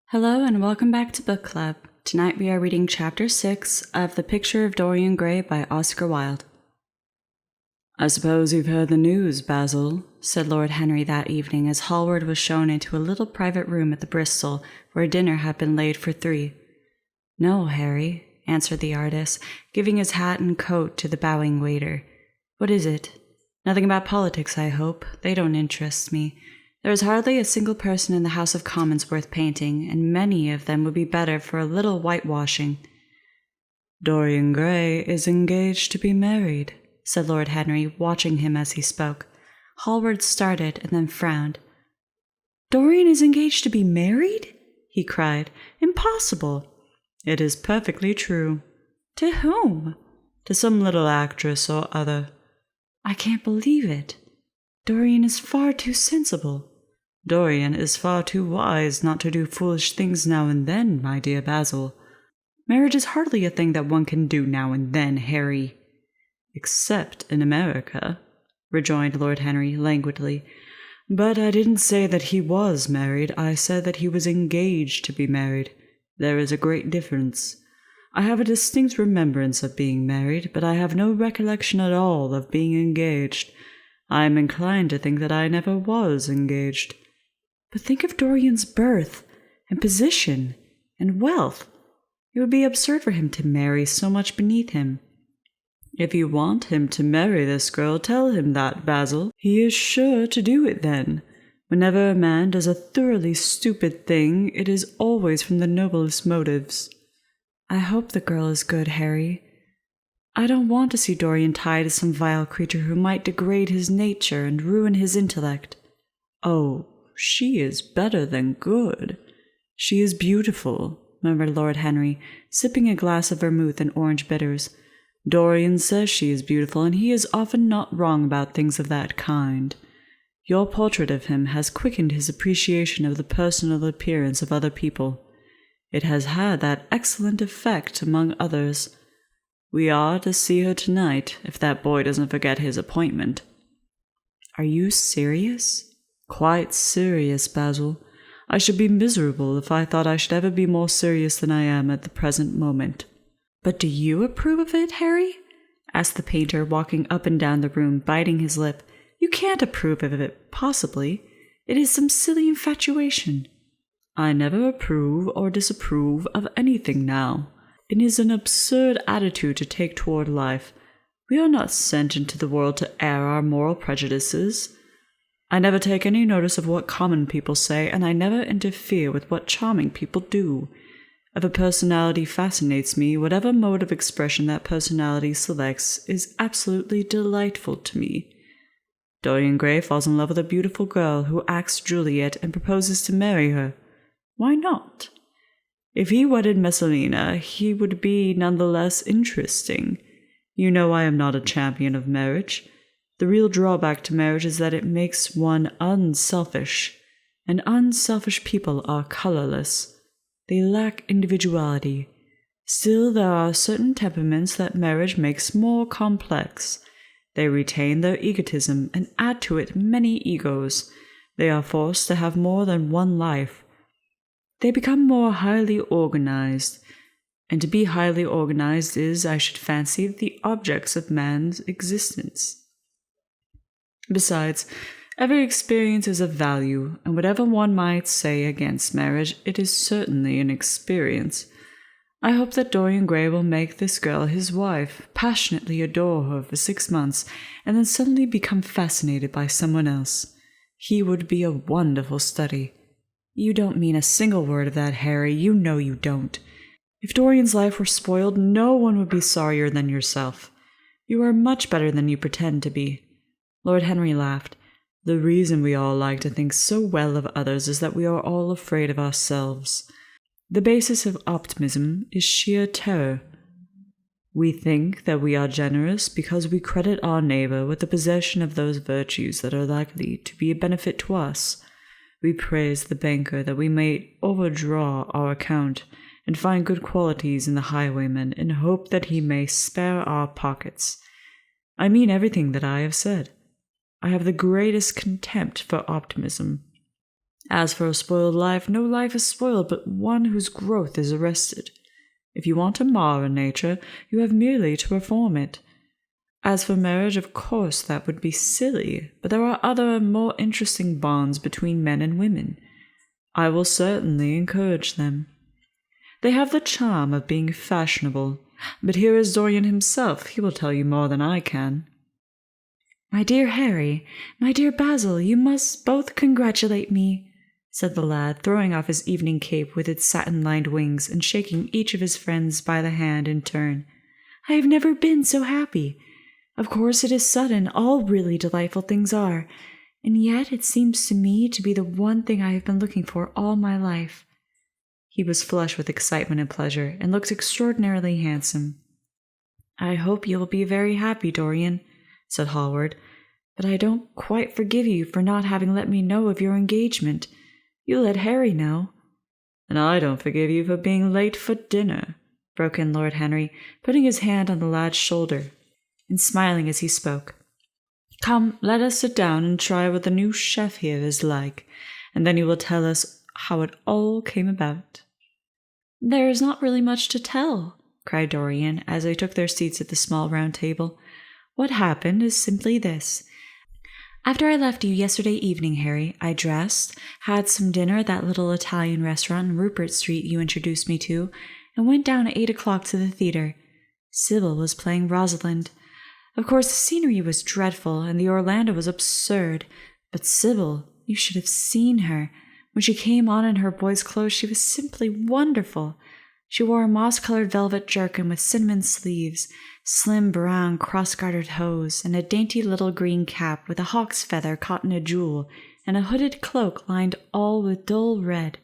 Hello and welcome back to Book Club. Tonight we are reading Chapter 6 of The Picture of Dorian Gray by Oscar Wilde. "I suppose you've heard the news, Basil," said Lord Henry that evening as Hallward was shown into a little private room at the Bristol where dinner had been laid for three. "No, Harry," answered the artist, giving his hat and coat to the bowing waiter. "What is it? Nothing about politics, I hope. They don't interest me. There is hardly a single person in the House of Commons worth painting, and many of them would be better for a little whitewashing." "Dorian Gray is engaged to be married," said Lord Henry, watching him as he spoke. Hallward started and then frowned. "Dorian is engaged to be married?" he cried. "Impossible!" "It is perfectly true." "To whom?" "To some little actress or other." "I can't believe it. Dorian is far too sensible." "Dorian is far too wise not to do foolish things now and then, my dear Basil." "Marriage is hardly a thing that one can do now and then, Harry." "Except in America," rejoined Lord Henry languidly. "But I didn't say that he was married. I said that he was engaged to be married. There is a great difference. I have a distinct remembrance of being married, but I have no recollection at all of being engaged. I am inclined to think that I never was engaged." "But think of Dorian's birth, and position, and wealth. It would be absurd for him to marry so much beneath him." "If you want him to marry this girl, tell him that, Basil. He is sure to do it then. Whenever a man does a thoroughly stupid thing, it is always from the noblest motives." "I hope the girl is good, Harry. I don't want to see Dorian tied to some vile creature who might degrade his nature and ruin his intellect." "Oh, she is better than good. She is beautiful," murmured Lord Henry, sipping a glass of vermouth and orange bitters. "Dorian says she is beautiful, and he is often not wrong about things of that kind. Your portrait of him has quickened his appreciation of the personal appearance of other people. It has had that excellent effect, among others. We are to see her tonight, if that boy doesn't forget his appointment." "Are you serious?" "Quite serious, Basil. I should be miserable if I thought I should ever be more serious than I am at the present moment." "But do you approve of it, Harry?" asked the painter, walking up and down the room, biting his lip. "You can't approve of it, possibly. It is some silly infatuation." "I never approve or disapprove of anything now. It is an absurd attitude to take toward life. We are not sent into the world to air our moral prejudices. I never take any notice of what common people say, and I never interfere with what charming people do. If a personality fascinates me, whatever mode of expression that personality selects is absolutely delightful to me. Dorian Gray falls in love with a beautiful girl who acts Juliet and proposes to marry her. Why not? If he wedded Messalina, he would be none the less interesting. You know I am not a champion of marriage. The real drawback to marriage is that it makes one unselfish, and unselfish people are colorless. They lack individuality. Still, there are certain temperaments that marriage makes more complex. They retain their egotism and add to it many egos. They are forced to have more than one life. They become more highly organized, and to be highly organized is, I should fancy, the objects of man's existence. Besides, every experience is of value, and whatever one might say against marriage, it is certainly an experience. I hope that Dorian Gray will make this girl his wife, passionately adore her for 6 months, and then suddenly become fascinated by someone else. He would be a wonderful study." "You don't mean a single word of that, Harry. You know you don't. If Dorian's life were spoiled, no one would be sorrier than yourself. You are much better than you pretend to be." Lord Henry laughed. "The reason we all like to think so well of others is that we are all afraid of ourselves. The basis of optimism is sheer terror. We think that we are generous because we credit our neighbor with the possession of those virtues that are likely to be a benefit to us. We praise the banker that we may overdraw our account and find good qualities in the highwayman in hope that he may spare our pockets. I mean everything that I have said. I have the greatest contempt for optimism. As for a spoiled life, no life is spoiled but one whose growth is arrested. If you want to mar nature, you have merely to perform it. As for marriage, of course that would be silly, but there are other, more interesting bonds between men and women. I will certainly encourage them. They have the charm of being fashionable, but here is Dorian himself. He will tell you more than I can. My dear Harry, my dear Basil, you must both congratulate me, said the lad, throwing off his evening cape with its satin-lined wings and shaking each of his friends by the hand in turn. I have never been so happy. Of course it is sudden, all really delightful things are, and yet it seems to me to be the one thing I have been looking for all my life. He was flushed with excitement and pleasure, and looked extraordinarily handsome. I hope you will be very happy, Dorian, said Hallward, but I don't quite forgive you for not having let me know of your engagement. You let Harry know. And I don't forgive you for being late for dinner, broke in Lord Henry, putting his hand on the lad's shoulder, and smiling as he spoke. Come, let us sit down and try what the new chef here is like, and then you will tell us how it all came about. There is not really much to tell, cried Dorian, as they took their seats at the small round table. What happened is simply this. After I left you yesterday evening, Harry, I dressed, had some dinner at that little Italian restaurant in Rupert Street you introduced me to, and went down at 8 o'clock to the theatre. Sybil was playing Rosalind. Of course, the scenery was dreadful, and the Orlando was absurd, but Sybil, you should have seen her. When she came on in her boy's clothes, she was simply wonderful. She wore a moss-colored velvet jerkin with cinnamon sleeves, slim brown cross-gartered hose, and a dainty little green cap with a hawk's feather caught in a jewel, and a hooded cloak lined all with dull red.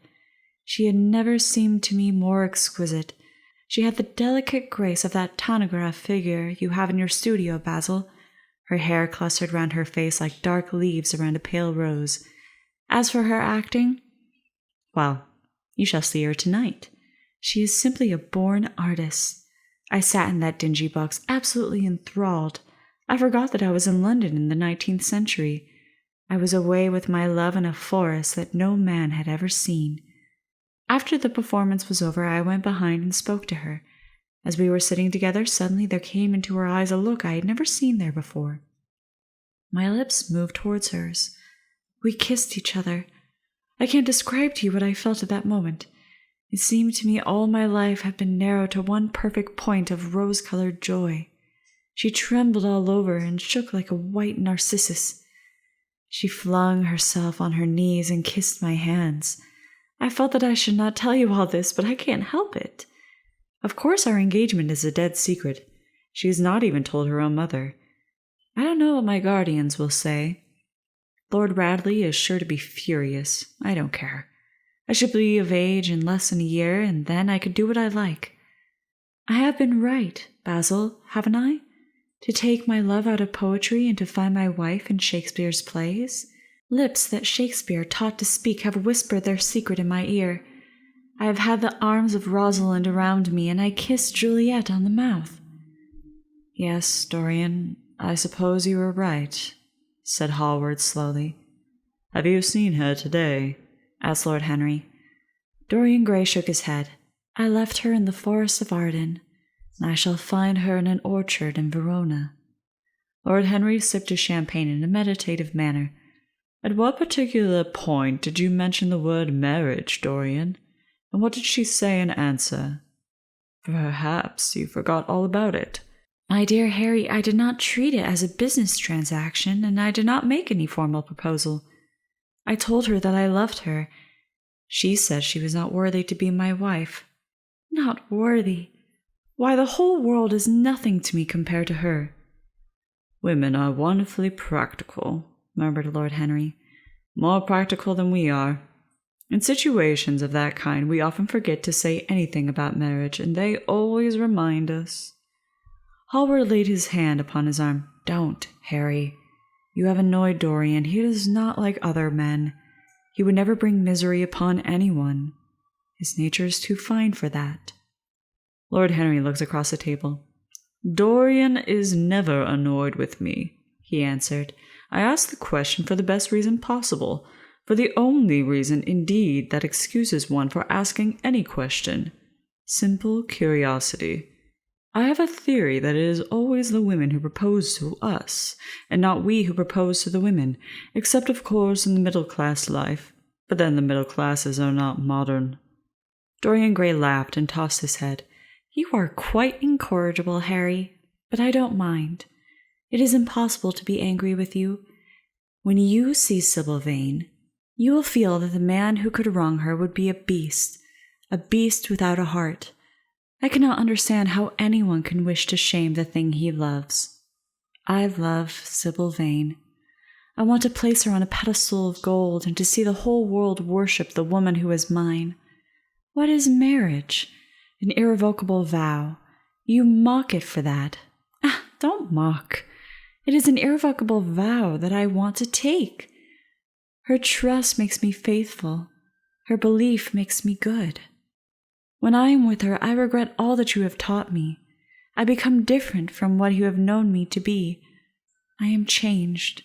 She had never seemed to me more exquisite. She had the delicate grace of that tonograph figure you have in your studio, Basil. Her hair clustered round her face like dark leaves around a pale rose. As for her acting, well, you shall see her tonight. She is simply a born artist. I sat in that dingy box absolutely enthralled. I forgot that I was in London in the 19th century. I was away with my love in a forest that no man had ever seen. After the performance was over, I went behind and spoke to her. As we were sitting together, suddenly there came into her eyes a look I had never seen there before. My lips moved towards hers. We kissed each other. I can't describe to you what I felt at that moment. It seemed to me all my life had been narrowed to one perfect point of rose-colored joy. She trembled all over and shook like a white narcissus. She flung herself on her knees and kissed my hands. I felt that I should not tell you all this, but I can't help it. Of course our engagement is a dead secret. She has not even told her own mother. I don't know what my guardians will say. Lord Radley is sure to be furious. I don't care. I should be of age in less than a year, and then I could do what I like. I have been right, Basil, haven't I? To take my love out of poetry and to find my wife in Shakespeare's plays? Lips that Shakespeare taught to speak have whispered their secret in my ear. I have had the arms of Rosalind around me, and I kissed Juliet on the mouth. Yes, Dorian, I suppose you were right, said Hallward slowly. Have you seen her today? Asked Lord Henry. Dorian Gray shook his head. I left her in the forest of Arden, and I shall find her in an orchard in Verona. Lord Henry sipped his champagne in a meditative manner. At what particular point did you mention the word marriage, Dorian? And what did she say in answer? Perhaps you forgot all about it. My dear Harry, I did not treat it as a business transaction, and I did not make any formal proposal. I told her that I loved her. She said she was not worthy to be my wife. Not worthy? Why, the whole world is nothing to me compared to her. Women are wonderfully practical, murmured Lord Henry. More practical than we are. In situations of that kind, we often forget to say anything about marriage, and they always remind us. Hallward laid his hand upon his arm. Don't, Harry. You have annoyed Dorian. He is not like other men. He would never bring misery upon anyone. His nature is too fine for that. Lord Henry looked across the table. Dorian is never annoyed with me, he answered. I asked the question for the best reason possible, for the only reason, indeed, that excuses one for asking any question. Simple curiosity. I have a theory that it is always the women who propose to us, and not we who propose to the women, except, of course, in the middle-class life. But then the middle classes are not modern." Dorian Gray laughed and tossed his head. "You are quite incorrigible, Harry, but I don't mind. It is impossible to be angry with you. When you see Sybil Vane, you will feel that the man who could wrong her would be a beast without a heart. I cannot understand how anyone can wish to shame the thing he loves. I love Sybil Vane. I want to place her on a pedestal of gold and to see the whole world worship the woman who is mine. What is marriage? An irrevocable vow. You mock it for that. Ah, don't mock. It is an irrevocable vow that I want to take. Her trust makes me faithful. Her belief makes me good. When I am with her, I regret all that you have taught me. I become different from what you have known me to be. I am changed,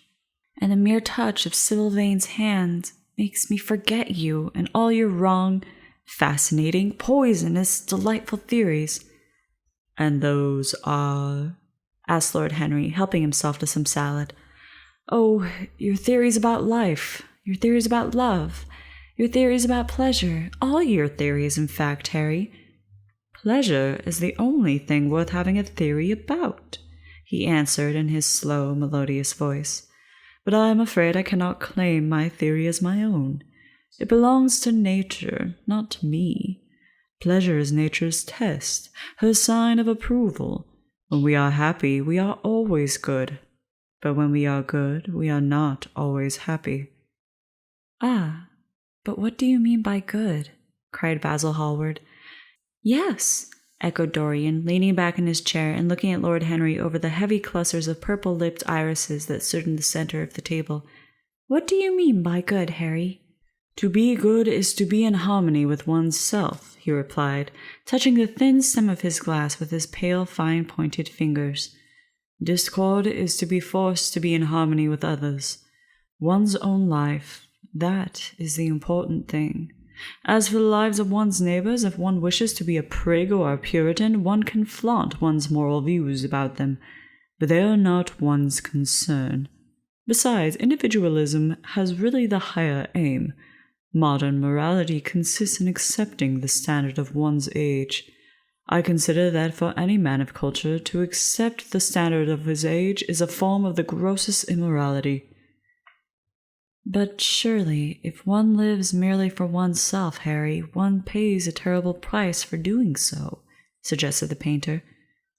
and the mere touch of Sybil Vane's hand makes me forget you and all your wrong, fascinating, poisonous, delightful theories." "And those are?" asked Lord Henry, helping himself to some salad. "Oh, your theories about life, your theories about love, your theories about pleasure, all your theories, in fact, Harry." "Pleasure is the only thing worth having a theory about," he answered in his slow, melodious voice. "But I am afraid I cannot claim my theory as my own. It belongs to nature, not to me. Pleasure is nature's test, her sign of approval. When we are happy, we are always good. But when we are good, we are not always happy." "Ah, but what do you mean by good?" cried Basil Hallward. "Yes," echoed Dorian, leaning back in his chair and looking at Lord Henry over the heavy clusters of purple-lipped irises that stood in the center of the table. "What do you mean by good, Harry?" "To be good is to be in harmony with one's self," he replied, touching the thin stem of his glass with his pale, fine-pointed fingers. "Discord is to be forced to be in harmony with others. One's own life, that is the important thing. As for the lives of one's neighbors, if one wishes to be a prig or a Puritan, one can flaunt one's moral views about them, but they are not one's concern. Besides, individualism has really the higher aim. Modern morality consists in accepting the standard of one's age. I consider that for any man of culture to accept the standard of his age is a form of the grossest immorality." "But surely, if one lives merely for oneself, Harry, one pays a terrible price for doing so," suggested the painter.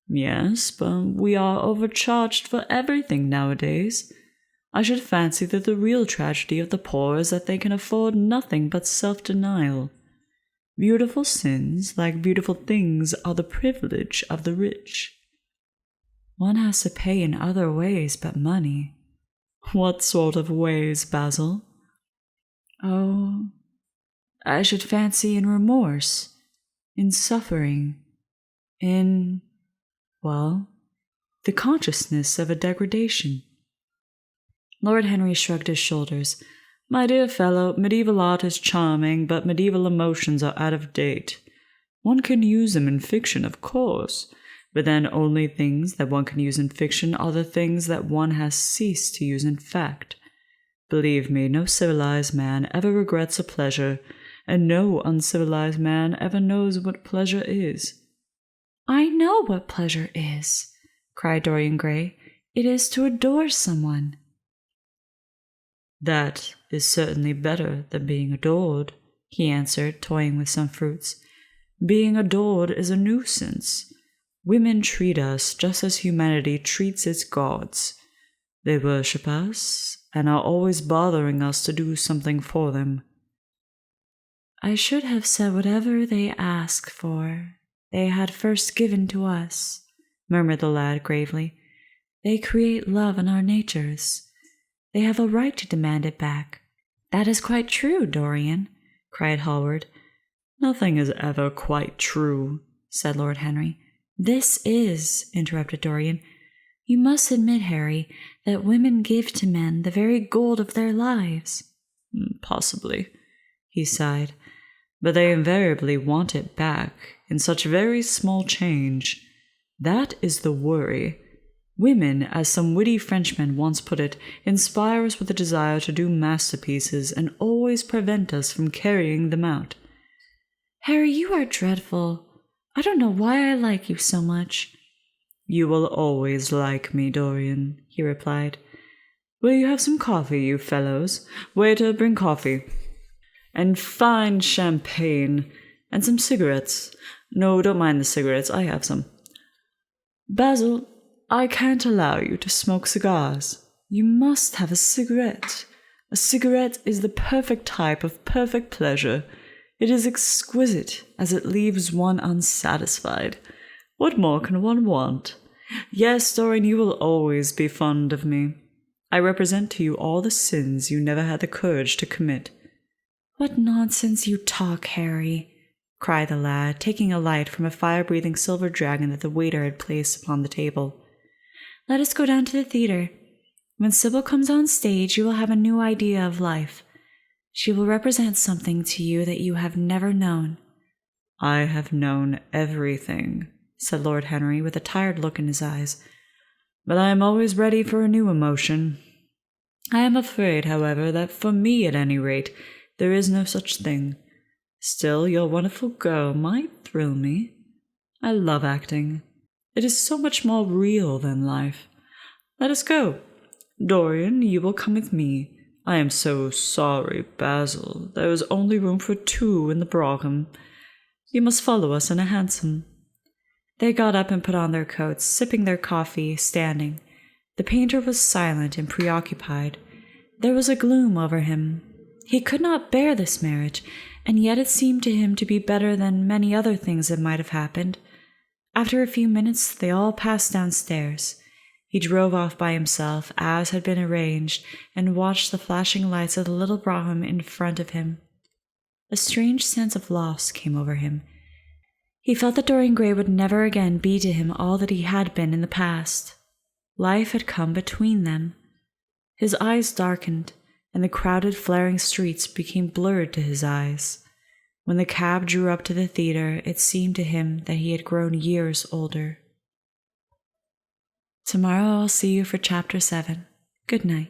"Yes, but we are overcharged for everything nowadays. I should fancy that the real tragedy of the poor is that they can afford nothing but self-denial. Beautiful sins, like beautiful things, are the privilege of the rich." "One has to pay in other ways but money." "What sort of ways, Basil?" "Oh, I should fancy in remorse, in suffering, in, well, the consciousness of a degradation." Lord Henry shrugged his shoulders. "My dear fellow, medieval art is charming, but medieval emotions are out of date. One can use them in fiction, of course, but then only things that one can use in fiction are the things that one has ceased to use in fact. Believe me, no civilized man ever regrets a pleasure, and no uncivilized man ever knows what pleasure is." "I know what pleasure is," cried Dorian Gray. "It is to adore someone." "That is certainly better than being adored," he answered, toying with some fruits. "Being adored is a nuisance. Women treat us just as humanity treats its gods. They worship us, and are always bothering us to do something for them." "I should have said whatever they ask for, they had first given to us," murmured the lad gravely. "They create love in our natures. They have a right to demand it back." "That is quite true, Dorian," cried Hallward. "Nothing is ever quite true," said Lord Henry. "This is," interrupted Dorian. "You must admit, Harry, that women give to men the very gold of their lives." Possibly, he sighed. But they invariably want it back in such very small change. That is the worry. Women, as some witty Frenchman once put it, inspire us with a desire to do masterpieces and always prevent us from carrying them out. Harry, you are dreadful. I don't know why I like you so much. You will always like me, Dorian, he replied. Will you have some coffee, you fellows? Waiter, bring coffee. And fine champagne, and some cigarettes. No, don't mind the cigarettes, I have some. Basil, I can't allow you to smoke cigars. You must have a cigarette. A cigarette is the perfect type of perfect pleasure. It is exquisite, as it leaves one unsatisfied. What more can one want? Yes, Dorian, you will always be fond of me. I represent to you all the sins you never had the courage to commit. What nonsense you talk, Harry, cried the lad, taking a light from a fire-breathing silver dragon that the waiter had placed upon the table. Let us go down to the theatre. When Sybil comes on stage, you will have a new idea of life. She will represent something to you that you have never known. I have known everything, said Lord Henry, with a tired look in his eyes. But I am always ready for a new emotion. I am afraid, however, that for me, at any rate, there is no such thing. Still, your wonderful girl might thrill me. I love acting. It is so much more real than life. Let us go. Dorian, you will come with me. I am so sorry, Basil. There is only room for 2 in the brougham. You must follow us in a hansom. They got up and put on their coats, sipping their coffee, standing. The painter was silent and preoccupied. There was a gloom over him. He could not bear this marriage, and yet it seemed to him to be better than many other things that might have happened. After a few minutes, they all passed downstairs. He drove off by himself, as had been arranged, and watched the flashing lights of the little brougham in front of him. A strange sense of loss came over him. He felt that Dorian Gray would never again be to him all that he had been in the past. Life had come between them. His eyes darkened, and the crowded, flaring streets became blurred to his eyes. When the cab drew up to the theatre, it seemed to him that he had grown years older. Tomorrow I'll see you for Chapter 7. Good night.